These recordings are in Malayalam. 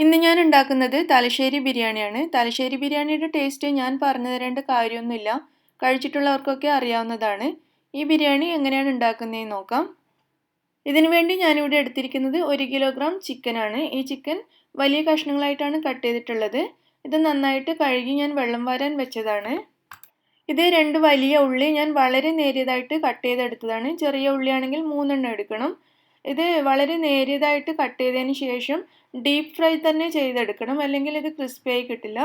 ഇന്ന് ഞാൻ ഉണ്ടാക്കുന്നത് തലശ്ശേരി ബിരിയാണിയാണ്. തലശ്ശേരി ബിരിയാണിയുടെ ടേസ്റ്റ് ഞാൻ പറഞ്ഞു തരേണ്ട കാര്യമൊന്നുമില്ല. കഴിച്ചിട്ടുള്ളവർക്കൊക്കെ അറിയാവുന്നതാണ്. ഈ ബിരിയാണി എങ്ങനെയാണ് ഉണ്ടാക്കുന്നതെന്ന് നോക്കാം. ഇതിനു വേണ്ടി ഞാനിവിടെ എടുത്തിരിക്കുന്നത് 1 കിലോഗ്രാം ചിക്കനാണ്. ഈ ചിക്കൻ വലിയ കഷ്ണങ്ങളായിട്ടാണ് കട്ട് ചെയ്തിട്ടുള്ളത്. ഇത് നന്നായിട്ട് കഴുകി ഞാൻ വെള്ളം വാരാൻ വെച്ചതാണ്. ഇത് 2 വലിയ ഉള്ളി ഞാൻ വളരെ നേരിയതായിട്ട് കട്ട് ചെയ്തെടുത്തതാണ്. ചെറിയ ഉള്ളിയാണെങ്കിൽ 3 എണ്ണം എടുക്കണം. ഇത് വളരെ നേരിയതായിട്ട് കട്ട് ചെയ്തതിന് ശേഷം ഡീപ്പ് ഫ്രൈ തന്നെ ചെയ്തെടുക്കണം, അല്ലെങ്കിൽ ഇത് ക്രിസ്പിയായി കിട്ടില്ല.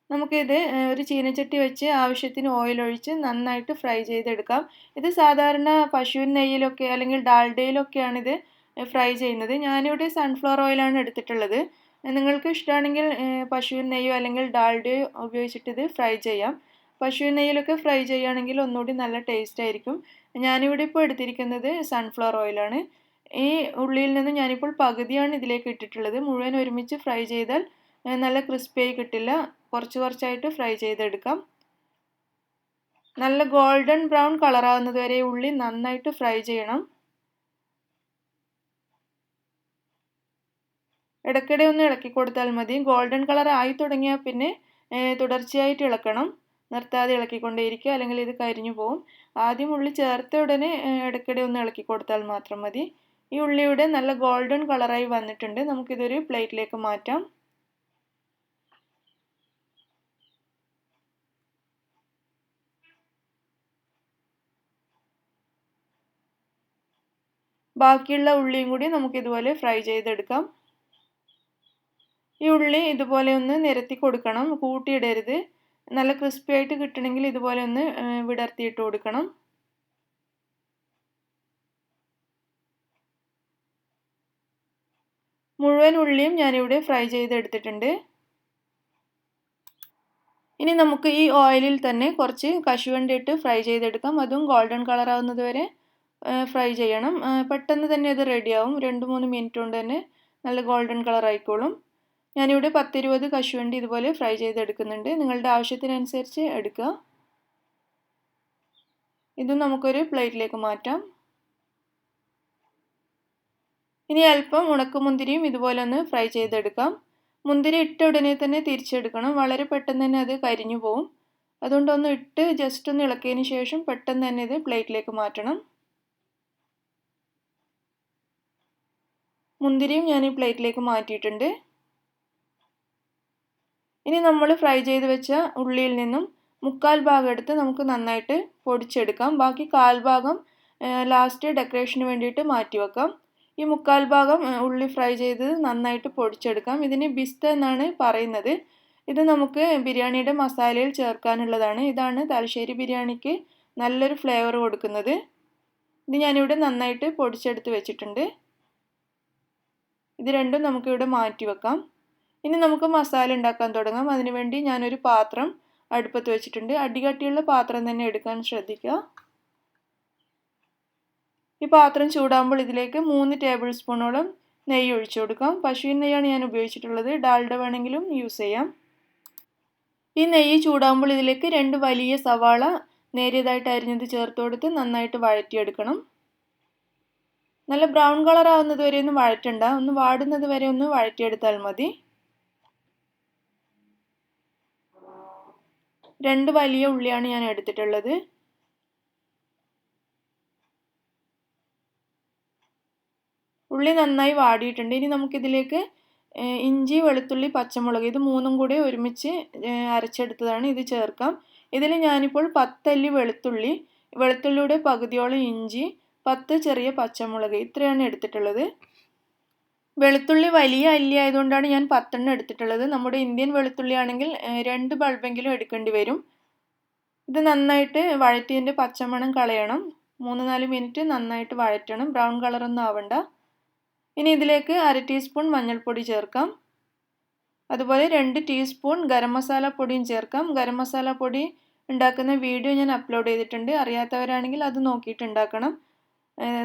നമുക്കിത് ഒരു ചീനച്ചട്ടി വെച്ച് ആവശ്യത്തിന് ഓയിൽ ഒഴിച്ച് നന്നായിട്ട് ഫ്രൈ ചെയ്തെടുക്കാം. ഇത് സാധാരണ പശുവിൻ നെയ്യിലൊക്കെ അല്ലെങ്കിൽ ഡാൽഡയിലൊക്കെയാണ് ഇത് ഫ്രൈ ചെയ്യുന്നത്. ഞാനിവിടെ സൺഫ്ലവർ ഓയിലാണ് എടുത്തിട്ടുള്ളത്. നിങ്ങൾക്ക് ഇഷ്ടമാണെങ്കിൽ പശുവിൻ നെയ്യോ അല്ലെങ്കിൽ ഡാൽഡയോ ഉപയോഗിച്ചിട്ട് ഇത് ഫ്രൈ ചെയ്യാം. പശുവിൻ നെയ്യിലൊക്കെ ഫ്രൈ ചെയ്യുകയാണെങ്കിൽ ഒന്നുകൂടി നല്ല ടേസ്റ്റ് ആയിരിക്കും. ഞാനിവിടെ ഇപ്പോൾ എടുത്തിരിക്കുന്നത് സൺഫ്ലവർ ഓയിലാണ്. ഈ ഉള്ളിയിൽ നിന്ന് ഞാനിപ്പോൾ പകുതിയാണ് ഇതിലേക്ക് ഇട്ടിട്ടുള്ളത്. മുഴുവൻ ഒരുമിച്ച് ഫ്രൈ ചെയ്താൽ നല്ല ക്രിസ്പിയായി കിട്ടില്ല. കുറച്ച് കുറച്ചായിട്ട് ഫ്രൈ ചെയ്തെടുക്കാം. നല്ല ഗോൾഡൻ ബ്രൗൺ കളറാവുന്നത് വരെ ഉള്ളി നന്നായിട്ട് ഫ്രൈ ചെയ്യണം. ഇടയ്ക്കിടെ ഒന്ന് ഇളക്കി കൊടുത്താൽ മതി. ഗോൾഡൻ കളർ ആയി തുടങ്ങിയാൽ പിന്നെ തുടർച്ചയായിട്ട് ഇളക്കണം. നിർത്താതെ ഇളക്കിക്കൊണ്ടേയിരിക്കുക, അല്ലെങ്കിൽ ഇത് കരിഞ്ഞു പോകും. ആദ്യം ഉള്ളി ചേർത്ത ഉടനെ ഇടയ്ക്കിടെ ഒന്ന് ഇളക്കി കൊടുത്താൽ മാത്രം മതി. ഈ ഉള്ളിയുടെ നല്ല ഗോൾഡൻ കളറായി വന്നിട്ടുണ്ട്. നമുക്കിതൊരു പ്ലേറ്റിലേക്ക് മാറ്റാം. ബാക്കിയുള്ള ഉള്ളിയും കൂടി നമുക്കിതുപോലെ ഫ്രൈ ചെയ്തെടുക്കാം. ഈ ഉള്ളി ഇതുപോലെ ഒന്ന് നിരത്തി കൊടുക്കണം, കൂട്ടിയിടരുത്. നല്ല ക്രിസ്പി ആയിട്ട് കിട്ടണമെങ്കിൽ ഇതുപോലെ ഒന്ന് വിടർത്തിയിട്ട് കൊടുക്കണം. മുഴുവൻ ഉള്ളിയും ഞാനിവിടെ ഫ്രൈ ചെയ്തെടുത്തിട്ടുണ്ട്. ഇനി നമുക്ക് ഈ ഓയിലിൽ തന്നെ കുറച്ച് കശുവണ്ടി ഇട്ട് ഫ്രൈ ചെയ്തെടുക്കാം. അതും ഗോൾഡൻ കളർ ആവുന്നത് വരെ ഫ്രൈ ചെയ്യണം. പെട്ടെന്ന് തന്നെ അത് റെഡിയാവും. 2-3 മിനിറ്റ് കൊണ്ട് തന്നെ നല്ല ഗോൾഡൻ കളർ ആയിക്കോളും. ഞാനിവിടെ 10-20 കശുവണ്ടി ഇതുപോലെ ഫ്രൈ ചെയ്തെടുക്കുന്നുണ്ട്. നിങ്ങളുടെ ആവശ്യത്തിനനുസരിച്ച് എടുക്കുക. ഇതും നമുക്കൊരു പ്ലേറ്റിലേക്ക് മാറ്റാം. ഇനി അല്പം ഉണക്കമുന്തിരിയും ഇതുപോലെ ഒന്ന് ഫ്രൈ ചെയ്തെടുക്കാം. മുന്തിരി ഇട്ട ഉടനെ തന്നെ തിരിച്ചെടുക്കണം. വളരെ പെട്ടെന്ന് തന്നെ അത് കരിഞ്ഞു പോവും. അതുകൊണ്ടൊന്ന് ഇട്ട് ജസ്റ്റ് ഒന്ന് ഇളക്കിയതിന് ശേഷം പെട്ടെന്ന് തന്നെ ഇത് പ്ലേറ്റിലേക്ക് മാറ്റണം. മുന്തിരിയും ഞാൻ ഈ പ്ലേറ്റിലേക്ക് മാറ്റിയിട്ടുണ്ട്. ഇനി നമ്മൾ ഫ്രൈ ചെയ്ത് വെച്ച ഉള്ളിയിൽ നിന്നും 1/4 ഭാഗം എടുത്ത് നമുക്ക് നന്നായിട്ട് പൊടിച്ചെടുക്കാം. ബാക്കി 1/4 ഭാഗം ലാസ്റ്റ് ഡെക്കറേഷന് വേണ്ടിയിട്ട് മാറ്റി വെക്കാം. ഈ 1/4 ഭാഗം ഉള്ളി ഫ്രൈ ചെയ്ത് നന്നായിട്ട് പൊടിച്ചെടുക്കാം. ഇതിന് ബിസ്ത എന്നാണ് പറയുന്നത്. ഇത് നമുക്ക് ബിരിയാണിയുടെ മസാലയിൽ ചേർക്കാനുള്ളതാണ്. ഇതാണ് തലശ്ശേരി ബിരിയാണിക്ക് നല്ലൊരു ഫ്ലേവർ കൊടുക്കുന്നത്. ഇത് ഞാനിവിടെ നന്നായിട്ട് പൊടിച്ചെടുത്ത് വെച്ചിട്ടുണ്ട്. ഇത് രണ്ടും നമുക്കിവിടെ മാറ്റി വെക്കാം. ഇനി നമുക്ക് മസാല ഉണ്ടാക്കാൻ തുടങ്ങാം. അതിനുവേണ്ടി ഞാനൊരു പാത്രം അടുപ്പത്ത് വെച്ചിട്ടുണ്ട്. അടികട്ടിയുള്ള പാത്രം തന്നെ എടുക്കാൻ ശ്രദ്ധിക്കുക. ഈ പാത്രം ചൂടാകുമ്പോൾ ഇതിലേക്ക് 3 ടേബിൾ സ്പൂണോളം നെയ്യ് ഒഴിച്ചു കൊടുക്കാം. പശുവിൻ നെയ്യാണ് ഞാൻ ഉപയോഗിച്ചിട്ടുള്ളത്. ഡാൽഡ വേണമെങ്കിലും യൂസ് ചെയ്യാം. ഈ നെയ്യ് ചൂടാകുമ്പോൾ ഇതിലേക്ക് 2 വലിയ സവാള നേരിയതായിട്ട് അരിഞ്ഞത് ചേർത്ത് കൊടുത്ത് നന്നായിട്ട് വഴറ്റിയെടുക്കണം. നല്ല ബ്രൗൺ കളർ ആവുന്നത് വരെ ഒന്നും വഴറ്റണ്ട. ഒന്ന് വാടുന്നത് വരെ ഒന്ന് വഴറ്റിയെടുത്താൽ മതി. 2 വലിയ ഉള്ളിയാണ് ഞാൻ എടുത്തിട്ടുള്ളത്. ഉള്ളി നന്നായി വാടിയിട്ടുണ്ട്. ഇനി നമുക്കിതിലേക്ക് ഇഞ്ചി, വെളുത്തുള്ളി, പച്ചമുളക് ഇത് 3ഉം കൂടി ഒരുമിച്ച് അരച്ചെടുത്തതാണ്, ഇത് ചേർക്കാം. ഇതിൽ ഞാനിപ്പോൾ 10 അല്ലി വെളുത്തുള്ളി, വെളുത്തുള്ളിയുടെ പകുതിയോളം ഇഞ്ചി, 10 ചെറിയ പച്ചമുളക് ഇത്രയാണ് എടുത്തിട്ടുള്ളത്. വെളുത്തുള്ളി വലിയ അല്ലി ആയതുകൊണ്ടാണ് ഞാൻ 10 എണ്ണം എടുത്തിട്ടുള്ളത്. നമ്മുടെ ഇന്ത്യൻ വെളുത്തുള്ളി ആണെങ്കിൽ 2 ബൾബെങ്കിലും എടുക്കേണ്ടി വരും. ഇത് നന്നായിട്ട് വഴറ്റിയതിൻ്റെ പച്ചമണം കളയണം. 3-4 മിനിറ്റ് നന്നായിട്ട് വഴറ്റണം. ബ്രൗൺ കളറൊന്നും ആവണ്ട. ഇനി ഇതിലേക്ക് 1/2 ടീസ്പൂൺ മഞ്ഞൾപ്പൊടി ചേർക്കാം. അതുപോലെ 2 ടീസ്പൂൺ ഗരം മസാല പൊടിയും ചേർക്കാം. ഗരം മസാല പൊടി ഉണ്ടാക്കുന്ന വീഡിയോ ഞാൻ അപ്ലോഡ് ചെയ്തിട്ടുണ്ട്. അറിയാത്തവരാണെങ്കിൽ അത് നോക്കിയിട്ട് ഉണ്ടാക്കണം.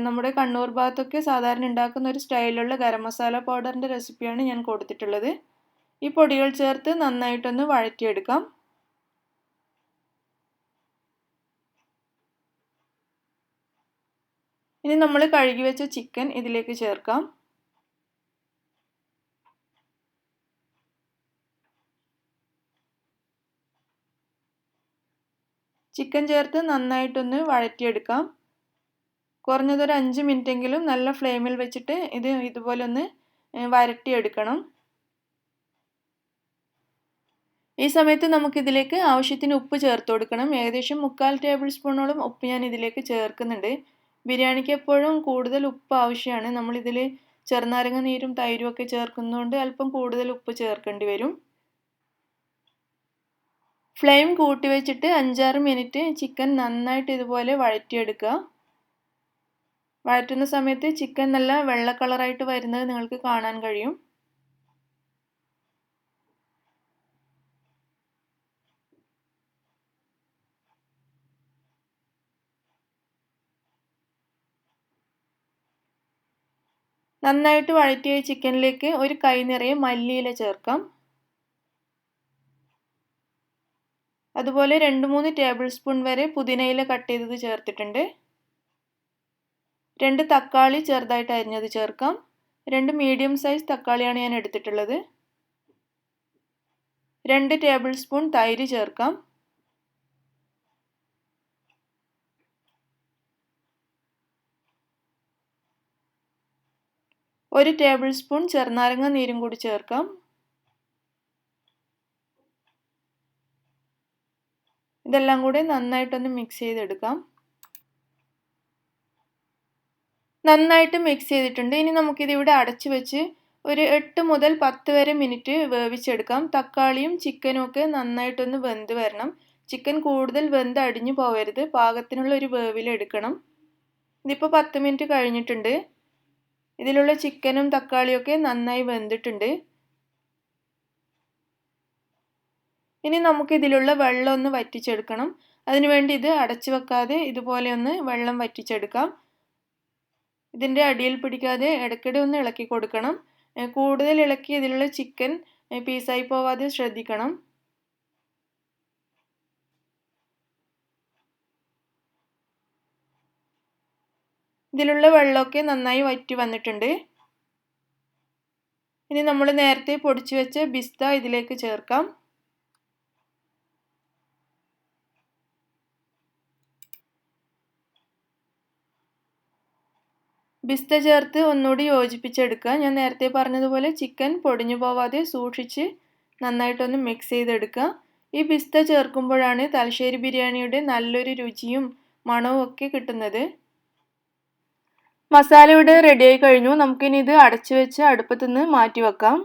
നമ്മുടെ കണ്ണൂർ ഭാഗത്തൊക്കെ സാധാരണ ഉണ്ടാക്കുന്ന ഒരു സ്റ്റൈലിലുള്ള ഗരം മസാല പൗഡറിൻ്റെ റെസിപ്പിയാണ് ഞാൻ കൊടുത്തിട്ടുള്ളത്. ഈ പൊടികൾ ചേർത്ത് നന്നായിട്ടൊന്ന് വഴറ്റിയെടുക്കാം. ഇനി നമ്മൾ കഴുകി വെച്ച ചിക്കൻ ഇതിലേക്ക് ചേർക്കാം. ചിക്കൻ ചേർത്ത് നന്നായിട്ടൊന്ന് വഴറ്റിയെടുക്കാം. കുറഞ്ഞതൊരു 5 മിനിറ്റെങ്കിലും നല്ല ഫ്ലെയിമിൽ വെച്ചിട്ട് ഇതുപോലെ ഒന്ന് വരട്ടിയെടുക്കണം. ഈ സമയത്ത് നമുക്കിതിലേക്ക് ആവശ്യത്തിന് ഉപ്പ് ചേർത്ത് കൊടുക്കണം. ഏകദേശം 3/4 ടേബിൾ സ്പൂണോളം ഉപ്പ് ഞാൻ ഇതിലേക്ക് ചേർക്കുന്നുണ്ട്. ബിരിയാണിക്ക് എപ്പോഴും കൂടുതൽ ഉപ്പ് ആവശ്യമാണ്. നമ്മളിതിൽ ചെറുനാരങ്ങ നീരും തൈരും ഒക്കെ ചേർക്കുന്നതുകൊണ്ട് അല്പം കൂടുതൽ ഉപ്പ് ചേർക്കേണ്ടി വരും. ഫ്ലെയിം കൂട്ടി വെച്ചിട്ട് 5-6 മിനിറ്റ് ചിക്കൻ നന്നായിട്ട് ഇതുപോലെ വഴറ്റിയെടുക്കുക. വഴറ്റുന്ന സമയത്ത് ചിക്കൻ നല്ല വെള്ള കളറായിട്ട് വരുന്നത് നിങ്ങൾക്ക് കാണാൻ കഴിയും. നന്നായിട്ട് വഴറ്റിയ ചിക്കനിലേക്ക് ഒരു കൈ നിറയെ മല്ലിയില ചേർക്കാം. അതുപോലെ 2-3 ടേബിൾ സ്പൂൺ വരെ പുതിനയില കട്ട് ചെയ്തത് ചേർത്തിട്ടുണ്ട്. 2 തക്കാളി ചെറുതായിട്ട് അരിഞ്ഞത് ചേർക്കാം. 2 മീഡിയം സൈസ് തക്കാളിയാണ് ഞാൻ എടുത്തിട്ടുള്ളത്. 2 ടേബിൾ സ്പൂൺ തൈര് ചേർക്കാം. 1 ടേബിൾ സ്പൂൺ ചെറുനാരങ്ങ നീരും കൂടി ചേർക്കാം. ഇതെല്ലാം കൂടി നന്നായിട്ടൊന്ന് മിക്സ് ചെയ്തെടുക്കാം. നന്നായിട്ട് മിക്സ് ചെയ്തിട്ടുണ്ട്. ഇനി നമുക്കിതിവിടെ അടച്ചു വെച്ച് ഒരു 8 മുതൽ 10 വരെ മിനിറ്റ് വേവിച്ചെടുക്കാം. തക്കാളിയും ചിക്കനും ഒക്കെ നന്നായിട്ടൊന്ന് വെന്ത് വരണം. ചിക്കൻ കൂടുതൽ വെന്ത് അടിഞ്ഞു പോകരുത്. പാകത്തിനുള്ള ഒരു വേവിലെടുക്കണം. ഇതിപ്പോൾ 10 മിനിറ്റ് കഴിഞ്ഞിട്ടുണ്ട്. ഇതിലുള്ള ചിക്കനും തക്കാളിയും ഒക്കെ നന്നായി വെന്തിട്ടുണ്ട്. ഇനി നമുക്കിതിലുള്ള വെള്ളം ഒന്ന് വറ്റിച്ചെടുക്കണം. അതിനുവേണ്ടി ഇത് അടച്ചു വെക്കാതെ ഇതുപോലെ ഒന്ന് വെള്ളം വറ്റിച്ചെടുക്കാം. ഇതിൻ്റെ അടിയിൽ പിടിക്കാതെ ഇടയ്ക്കിടെ ഒന്ന് ഇളക്കി കൊടുക്കണം. കൂടുതൽ ഇളക്കി ഇതിലുള്ള ചിക്കൻ പീസായി പോവാതെ ശ്രദ്ധിക്കണം. ഇതിലുള്ള വെള്ളമൊക്കെ നന്നായി വറ്റി വന്നിട്ടുണ്ട്. ഇനി നമ്മൾ നേരത്തെ പൊടിച്ചു വെച്ച ബിസ്ത ഇതിലേക്ക് ചേർക്കാം. ബിസ്ത ചേർത്ത് ഒന്നുകൂടി യോജിപ്പിച്ചെടുക്കുക. ഞാൻ നേരത്തെ പറഞ്ഞതുപോലെ ചിക്കൻ പൊടിഞ്ഞു പോവാതെ സൂക്ഷിച്ച് നന്നായിട്ടൊന്ന് മിക്സ് ചെയ്തെടുക്കുക. ഈ ബിസ്ത ചേർക്കുമ്പോഴാണ് തലശ്ശേരി ബിരിയാണിയുടെ നല്ലൊരു രുചിയും മണവും ഒക്കെ കിട്ടുന്നത്. മസാല ഇവിടെ റെഡിയായി കഴിഞ്ഞു. നമുക്കിനി ഇത് അടച്ചു വെച്ച് അടുപ്പത്തു നിന്ന് മാറ്റി വെക്കാം.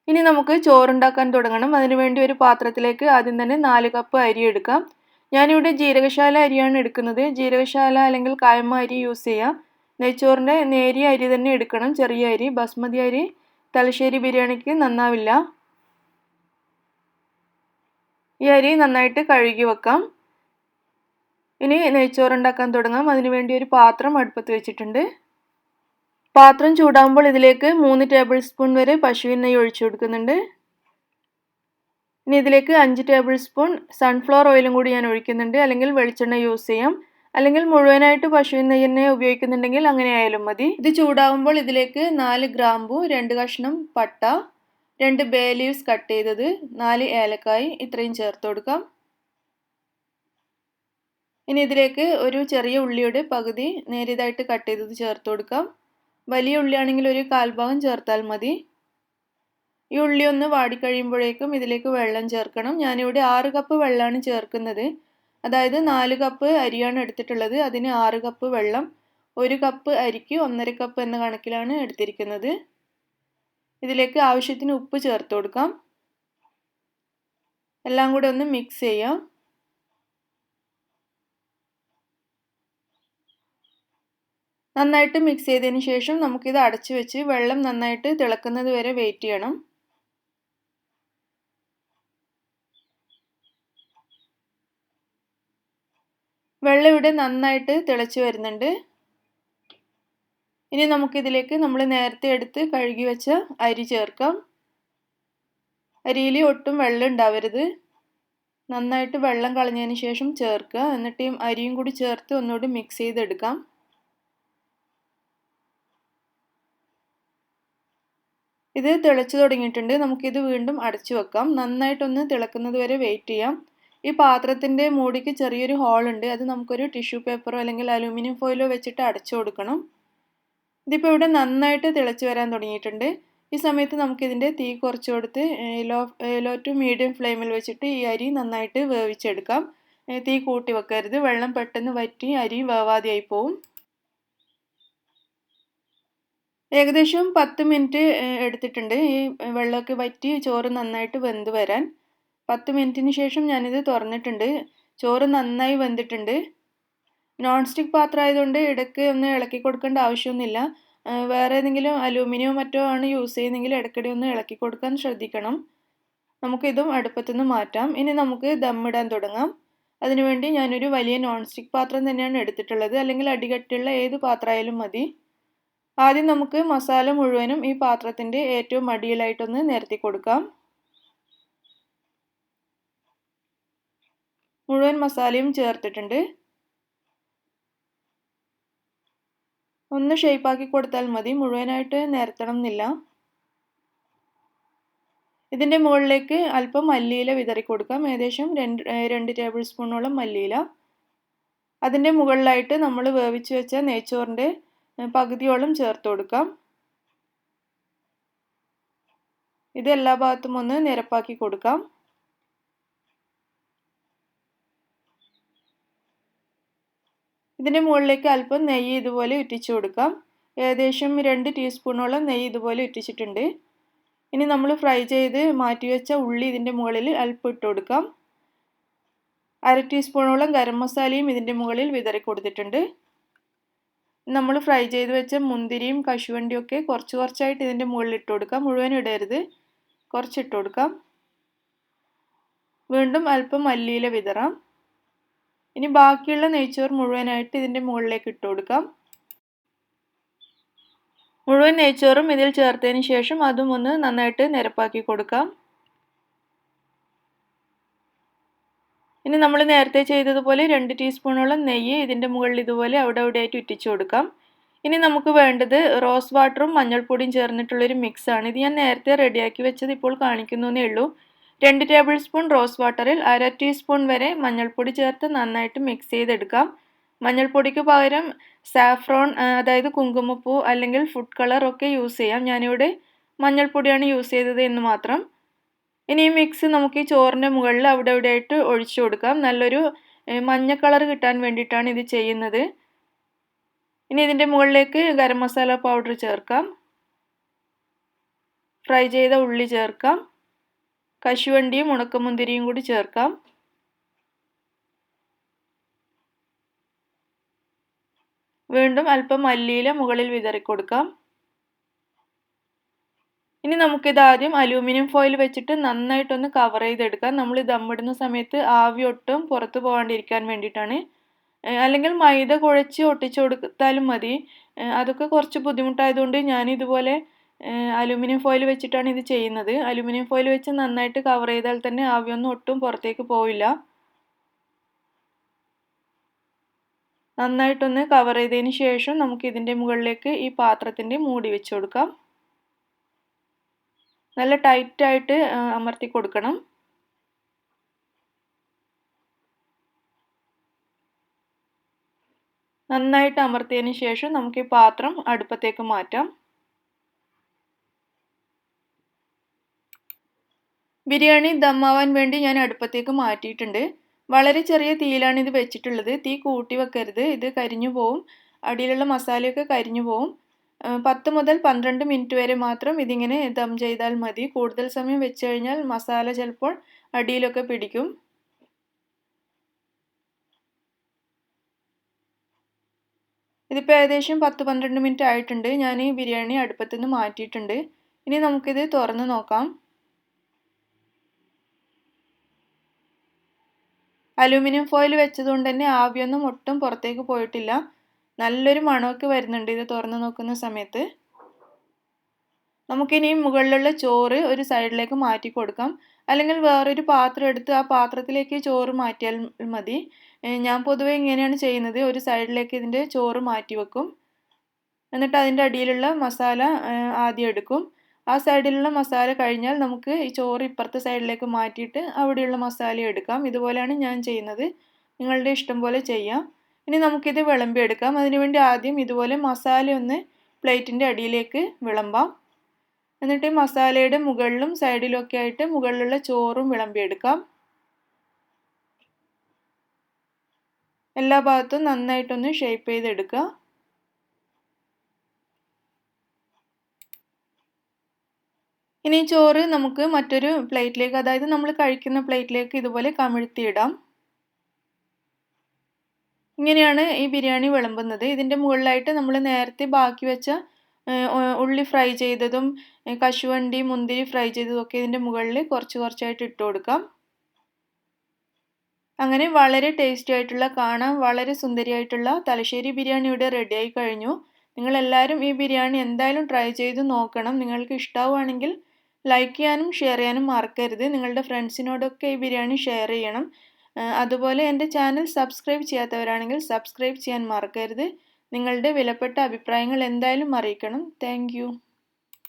ഇനി നമുക്ക് ചോറുണ്ടാക്കാൻ തുടങ്ങണം. അതിനുവേണ്ടി ഒരു പാത്രത്തിലേക്ക് ആദ്യം തന്നെ 4 കപ്പ് അരി എടുക്കാം. ഞാനിവിടെ ജീരകശാല അരിയാണ് എടുക്കുന്നത്. ജീരകശാല അല്ലെങ്കിൽ കായ്മ അരി യൂസ് ചെയ്യാം. നെയ്ച്ചോറിൻ്റെ നേരിയ അരി തന്നെ എടുക്കണം, ചെറിയ അരി. ബസ്മതി അരി തലശ്ശേരി ബിരിയാണിക്ക് നന്നാവില്ല. ഈ അരി നന്നായിട്ട് കഴുകി വെക്കാം. ഇനി നെയ്ച്ചോറുണ്ടാക്കാൻ തുടങ്ങാം. അതിനുവേണ്ടി ഒരു പാത്രം അടുപ്പത്ത് വെച്ചിട്ടുണ്ട്. പാത്രം ചൂടാകുമ്പോൾ ഇതിലേക്ക് 3 ടേബിൾ സ്പൂൺ വരെ പശുവിൻ നെയ്യ് ഒഴിച്ചു കൊടുക്കുന്നുണ്ട്. ഇനി ഇതിലേക്ക് 5 ടേബിൾ സ്പൂൺ സൺഫ്ലവർ ഓയിലും കൂടി ഞാൻ ഒഴിക്കുന്നുണ്ട്. അല്ലെങ്കിൽ വെളിച്ചെണ്ണ യൂസ് ചെയ്യാം. അല്ലെങ്കിൽ മുഴുവനായിട്ട് പശുവിൻ നെയ്യ് തന്നെ ഉപയോഗിക്കുന്നുണ്ടെങ്കിൽ അങ്ങനെ ആയാലും മതി. ഇത് ചൂടാകുമ്പോൾ ഇതിലേക്ക് 4 ഗ്രാമ്പു, 2 കഷ്ണം പട്ട, 2 ബേ ലീവ്സ് കട്ട് ചെയ്തത്, 4 ഏലക്കായ് ഇത്രയും ചേർത്ത് കൊടുക്കാം. ഇനി ഇതിലേക്ക് ഒരു ചെറിയ ഉള്ളിയുടെ പകുതി നേരിയതായിട്ട് കട്ട് ചെയ്തത് ചേർത്ത് കൊടുക്കാം. വലിയ ഉള്ളിയാണെങ്കിൽ ഒരു 1/4 ഭാഗം ചേർത്താൽ മതി. ഈ ഉള്ളി ഒന്ന് വാടിക്കഴിയുമ്പോഴേക്കും ഇതിലേക്ക് വെള്ളം ചേർക്കണം. ഞാനിവിടെ 6 കപ്പ് വെള്ളമാണ് ചേർക്കുന്നത്. അതായത് 4 കപ്പ് അരിയാണ് എടുത്തിട്ടുള്ളത്. അതിന് 6 കപ്പ് വെള്ളം. 1 കപ്പ് അരിക്ക് 1.5 കപ്പ് എന്ന കണക്കിലാണ് എടുത്തിരിക്കുന്നത്. ഇതിലേക്ക് ആവശ്യത്തിന് ഉപ്പ് ചേർത്ത് കൊടുക്കാം. എല്ലാം കൂടെ ഒന്ന് മിക്സ് ചെയ്യാം. നന്നായിട്ട് മിക്സ് ചെയ്തതിന് ശേഷം നമുക്കിത് അടച്ചു വെച്ച് വെള്ളം നന്നായിട്ട് തിളക്കുന്നത് വരെ വെയിറ്റ് ചെയ്യണം. വെള്ളം ഇവിടെ നന്നായിട്ട് തിളച്ച് വരുന്നുണ്ട്. ഇനി നമുക്കിതിലേക്ക് നമ്മൾ നേരത്തെ എടുത്ത് കഴുകി വെച്ച അരി ചേർക്കാം. അരിയിൽ ഒട്ടും വെള്ളം ഉണ്ടാവരുത്. നന്നായിട്ട് വെള്ളം കളഞ്ഞതിന് ശേഷം ചേർക്കുക. എന്നിട്ട് അരിയും കൂടി ചേർത്ത് ഒന്നുകൂടി മിക്സ് ചെയ്തെടുക്കാം. ഇത് തിളച്ചു തുടങ്ങിയിട്ടുണ്ട്. നമുക്കിത് വീണ്ടും അടച്ചു വെക്കാം. നന്നായിട്ടൊന്ന് തിളക്കുന്നത് വരെ വെയിറ്റ് ചെയ്യാം. ഈ പാത്രത്തിൻ്റെ മൂടിക്ക് ചെറിയൊരു ഹോൾ ഉണ്ട്. അത് നമുക്കൊരു ടിഷ്യൂ പേപ്പറോ അല്ലെങ്കിൽ അലൂമിനിയം ഫോയിലോ വെച്ചിട്ട് അടച്ചു കൊടുക്കണം. ഇതിപ്പോൾ ഇവിടെ നന്നായിട്ട് തിളച്ച് വരാൻ തുടങ്ങിയിട്ടുണ്ട്. ഈ സമയത്ത് നമുക്കിതിൻ്റെ തീ കുറച്ച് കൊടുത്ത് ലോ ടു മീഡിയം ഫ്ലെയിമിൽ വെച്ചിട്ട് ഈ അരി നന്നായിട്ട് വേവിച്ചെടുക്കാം. തീ കൂട്ടി വെക്കരുത്, വെള്ളം പെട്ടെന്ന് വറ്റി അരി വേവാതെയായി പോവും. ഏകദേശം 10 മിനിറ്റ് എടുത്തിട്ടുണ്ട് ഈ വെള്ളമൊക്കെ വറ്റി ചോറ് നന്നായിട്ട് വെന്ത് വരാൻ. 10 മിനിറ്റിന് ശേഷം ഞാനിത് തുറന്നിട്ടുണ്ട്. ചോറ് നന്നായി വെന്തിട്ടുണ്ട്. നോൺ സ്റ്റിക്ക് പാത്രം ആയതുകൊണ്ട് ഇടയ്ക്ക് ഒന്ന് ഇളക്കി കൊടുക്കേണ്ട ആവശ്യമൊന്നുമില്ല. വേറെ ഏതെങ്കിലും അലൂമിനിയോ മറ്റോ ആണ് യൂസ് ചെയ്യുന്നതെങ്കിൽ ഇടയ്ക്കിടെ ഒന്ന് ഇളക്കി കൊടുക്കാൻ ശ്രദ്ധിക്കണം. നമുക്കിതും അടുപ്പത്തുനിന്ന് മാറ്റാം. ഇനി നമുക്ക് ദമ്മിടാൻ തുടങ്ങാം. അതിനുവേണ്ടി ഞാനൊരു വലിയ നോൺ സ്റ്റിക്ക് പാത്രം തന്നെയാണ് എടുത്തിട്ടുള്ളത്, അല്ലെങ്കിൽ അടികട്ടിയുള്ള ഏത് പാത്രമായാലും മതി. ആദ്യം നമുക്ക് മസാല മുഴുവനും ഈ പാത്രത്തിൻ്റെ ഏറ്റവും അടിയിലായിട്ടൊന്ന് നിരത്തി കൊടുക്കാം. മുഴുവൻ മസാലയും ചേർത്തിട്ടുണ്ട്. ഒന്ന് ഷേപ്പാക്കി കൊടുത്താൽ മതി, മുഴുവനായിട്ട് നിരത്തണം എന്നില്ല. ഇതിൻ്റെ മുകളിലേക്ക് അല്പം മല്ലിയില വിതറി കൊടുക്കാം. ഏകദേശം 2 ടേബിൾ സ്പൂണോളം മല്ലിയില. അതിൻ്റെ മുകളിലായിട്ട് നമ്മൾ വേവിച്ച് വെച്ച നെയ്ച്ചോറിൻ്റെ പകുതിയോളം ചേർത്ത് കൊടുക്കാം. ഇത് എല്ലാ ഭാഗത്തും ഒന്ന് നിരപ്പാക്കി കൊടുക്കാം. ഇതിൻ്റെ മുകളിലേക്ക് അല്പം നെയ്യ് ഇതുപോലെ ഉറ്റിച്ചു കൊടുക്കാം. ഏകദേശം 2 ടീസ്പൂണോളം നെയ്യ് ഇതുപോലെ ഉറ്റിച്ചിട്ടുണ്ട്. ഇനി നമ്മൾ ഫ്രൈ ചെയ്ത് മാറ്റിവെച്ച ഉള്ളി ഇതിൻ്റെ മുകളിൽ അല്പം ഇട്ട് കൊടുക്കാം. 1/2 ടീസ്പൂണോളം ഗരം മസാലയും ഇതിൻ്റെ മുകളിൽ വിതറി കൊടുത്തിട്ടുണ്ട്. നമ്മൾ ഫ്രൈ ചെയ്ത് വെച്ച മുന്തിരിയും കശുവണ്ടിയും ഒക്കെ കുറച്ച് കുറച്ചായിട്ട് ഇതിൻ്റെ മുകളിൽ ഇട്ട് കൊടുക്കാം. മുഴുവൻ ഇടരുത്, കുറച്ചിട്ട് കൊടുക്കാം. വീണ്ടും അല്പം മല്ലിയില വിതറാം. ഇനി ബാക്കിയുള്ള നെയ്ച്ചോറ് മുഴുവനായിട്ട് ഇതിൻ്റെ മുകളിലേക്ക് ഇട്ട് കൊടുക്കാം. മുഴുവൻ നെയ്ച്ചോറും ഇതിൽ ചേർത്തതിന് ശേഷം അതും ഒന്ന് നന്നായിട്ട് നിരപ്പാക്കി കൊടുക്കാം. ഇനി നമ്മൾ നേരത്തെ ചെയ്തതുപോലെ 2 ടീസ്പൂണോളം നെയ്യ് ഇതിൻ്റെ മുകളിൽ ഇതുപോലെ അവിടെ ഇവിടെയായിട്ട് ഉറ്റിച്ചു കൊടുക്കാം. ഇനി നമുക്ക് വേണ്ടത് റോസ് വാട്ടറും മഞ്ഞൾപ്പൊടിയും ചേർന്നിട്ടുള്ളൊരു മിക്സാണ്. ഇത് ഞാൻ നേരത്തെ റെഡിയാക്കി വെച്ചത് ഇപ്പോൾ കാണിക്കുന്നേ ഉള്ളൂ. 2 ടേബിൾ സ്പൂൺ റോസ് വാട്ടറിൽ 1/2 ടീസ്പൂൺ വരെ മഞ്ഞൾപ്പൊടി ചേർത്ത് നന്നായിട്ട് മിക്സ് ചെയ്തെടുക്കാം. മഞ്ഞൾപ്പൊടിക്ക് പകരം സാഫ്രോൺ, അതായത് കുങ്കുമപ്പൂ അല്ലെങ്കിൽ ഫുഡ് കളർ ഒക്കെ യൂസ് ചെയ്യാം. ഞാനിവിടെ മഞ്ഞൾപ്പൊടിയാണ് യൂസ് ചെയ്തത് എന്ന് മാത്രം. ഇനി ഈ മിക്സ് നമുക്ക് ഈ ചോറിൻ്റെ മുകളിൽ അവിടെ ഇവിടെയായിട്ട് ഒഴിച്ചു കൊടുക്കാം. നല്ലൊരു മഞ്ഞ കളർ കിട്ടാൻ വേണ്ടിയിട്ടാണ് ഇത് ചെയ്യുന്നത്. ഇനി ഇതിൻ്റെ മുകളിലേക്ക് ഗരം മസാല പൗഡർ ചേർക്കാം. ഫ്രൈ ചെയ്ത ഉള്ളി ചേർക്കാം. കശുവണ്ടിയും ഉണക്കമുന്തിരിയും കൂടി ചേർക്കാം. വീണ്ടും അല്പം മല്ലിയില മുകളിൽ വിതറി കൊടുക്കാം. ഇനി നമുക്കിത് ആദ്യം അലൂമിനിയം ഫോയിൽ വെച്ചിട്ട് നന്നായിട്ടൊന്ന് കവർ ചെയ്തെടുക്കാം. നമ്മൾ ദമ്മിടുന്ന സമയത്ത് ആവി ഒട്ടും പുറത്ത് പോകാണ്ടിരിക്കാൻ വേണ്ടിയിട്ടാണ്. അല്ലെങ്കിൽ മൈദ കുഴച്ച് ഒട്ടിച്ചു കൊടുത്താലും മതി. അതൊക്കെ കുറച്ച് ബുദ്ധിമുട്ടായതുകൊണ്ട് ഞാനിതുപോലെ അലൂമിനിയം ഫോയിൽ വെച്ചിട്ടാണ് ഇത് ചെയ്യുന്നത്. അലൂമിനിയം ഫോയിൽ വെച്ച് നന്നായിട്ട് കവർ ചെയ്താൽ തന്നെ ആവിയൊന്നും ഒട്ടും പുറത്തേക്ക് പോവില്ല. നന്നായിട്ടൊന്ന് കവർ ചെയ്തതിന് ശേഷം നമുക്ക് ഇതിൻ്റെ മുകളിലേക്ക് ഈ പാത്രത്തിൻ്റെ മൂടി വെച്ച് കൊടുക്കാം. നല്ല ടൈറ്റായിട്ട് അമർത്തി കൊടുക്കണം. നന്നായിട്ട് അമർത്തിയതിന് ശേഷം നമുക്ക് ഈ പാത്രം അടുപ്പത്തേക്ക് മാറ്റാം. ബിരിയാണി ദമ്മാവാൻ വേണ്ടി ഞാൻ അടുപ്പത്തേക്ക് മാറ്റിയിട്ടുണ്ട്. വളരെ ചെറിയ തീയിലാണ് ഇത് വെച്ചിട്ടുള്ളത്. തീ കൂട്ടി വെക്കരുത്, ഇത് കരിഞ്ഞു പോവും. അടിയിലുള്ള മസാലയൊക്കെ കരിഞ്ഞു പോവും. 10 മുതൽ 12 മിനിറ്റ് വരെ മാത്രം ഇതിങ്ങനെ ദം ചെയ്താൽ മതി. കൂടുതൽ സമയം വെച്ച് കഴിഞ്ഞാൽ മസാല ചിലപ്പോൾ അടിയിലൊക്കെ പിടിക്കും. ഇതിപ്പോൾ ഏകദേശം 10-12 മിനിറ്റ് ആയിട്ടുണ്ട്. ഞാൻ ഈ ബിരിയാണി അടുപ്പത്തു നിന്ന് മാറ്റിയിട്ടുണ്ട്. ഇനി നമുക്കിത് തുറന്ന് നോക്കാം. അലൂമിനിയം ഫോയിൽ വെച്ചതുകൊണ്ട് തന്നെ ആവിയൊന്നും ഒട്ടും പുറത്തേക്ക് പോയിട്ടില്ല. നല്ലൊരു മണമൊക്കെ വരുന്നുണ്ട് ഇത് തുറന്ന് നോക്കുന്ന സമയത്ത്. നമുക്കിനി മുകളിലുള്ള ചോറ് ഒരു സൈഡിലേക്ക് മാറ്റി കൊടുക്കാം. അല്ലെങ്കിൽ വേറൊരു പാത്രം എടുത്ത് ആ പാത്രത്തിലേക്ക് ചോറ് മാറ്റിയാൽ മതി. ഞാൻ പൊതുവെ ഇങ്ങനെയാണ് ചെയ്യുന്നത്. ഒരു സൈഡിലേക്ക് ഇതിൻ്റെ ചോറ് മാറ്റി വെക്കും. എന്നിട്ട് അതിൻ്റെ അടിയിലുള്ള മസാല ആദ്യം എടുക്കും. ആ സൈഡിലുള്ള മസാല കഴിഞ്ഞാൽ നമുക്ക് ഈ ചോറ് ഇപ്പുറത്തെ സൈഡിലേക്ക് മാറ്റിയിട്ട് അവിടെയുള്ള മസാല എടുക്കാം. ഇതുപോലെയാണ് ഞാൻ ചെയ്യുന്നത്. നിങ്ങളുടെ ഇഷ്ടം പോലെ ചെയ്യാം. ഇനി നമുക്കിത് വിളമ്പിയെടുക്കാം. അതിനുവേണ്ടി ആദ്യം ഇതുപോലെ മസാല ഒന്ന് പ്ലേറ്റിൻ്റെ അടിയിലേക്ക് വിളമ്പാം. എന്നിട്ട് മസാലയുടെ മുകളിലും സൈഡിലും ഒക്കെ ആയിട്ട് മുകളിലുള്ള ചോറും വിളമ്പിയെടുക്കാം. എല്ലാ ഭാഗത്തും നന്നായിട്ടൊന്ന് ഷേപ്പ് ചെയ്തെടുക്കുക. ഇനി ചോറ് നമുക്ക് മറ്റൊരു പ്ലേറ്റിലേക്ക്, അതായത് നമ്മൾ കഴിക്കുന്ന പ്ലേറ്റിലേക്ക് ഇതുപോലെ കമിഴ്ത്തിയിടാം. ഇങ്ങനെയാണ് ഈ ബിരിയാണി വിളമ്പുന്നത്. ഇതിൻ്റെ മുകളിലായിട്ട് നമ്മൾ നേരത്തെ ബാക്കി വെച്ച ഉള്ളി ഫ്രൈ ചെയ്തതും കശുവണ്ടി മുന്തിരി ഫ്രൈ ചെയ്തതും ഒക്കെ ഇതിൻ്റെ മുകളിൽ കുറച്ച് കുറച്ചായിട്ട് ഇട്ട് കൊടുക്കാം. അങ്ങനെ വളരെ ടേസ്റ്റി ആയിട്ടുള്ള, കാണാൻ വളരെ സുന്ദരിയായിട്ടുള്ള തലശ്ശേരി ബിരിയാണി ഇവിടെ റെഡിയായി കഴിഞ്ഞു. നിങ്ങളെല്ലാവരും ഈ ബിരിയാണി എന്തായാലും ട്രൈ ചെയ്ത് നോക്കണം. നിങ്ങൾക്ക് ഇഷ്ടമാവുകയാണെങ്കിൽ ലൈക്ക് ചെയ്യാനും ഷെയർ ചെയ്യാനും മറക്കരുത്. നിങ്ങളുടെ ഫ്രണ്ട്സിനോടൊക്കെ ഈ ബിരിയാണി ഷെയർ ചെയ്യണം. അതുപോലെ എൻ്റെ ചാനൽ സബ്സ്ക്രൈബ് ചെയ്യാത്തവരാണെങ്കിൽ സബ്സ്ക്രൈബ് ചെയ്യാൻ മറക്കരുത്. നിങ്ങളുടെ വിലപ്പെട്ട അഭിപ്രായങ്ങൾ എന്തായാലും അറിയിക്കണം. താങ്ക്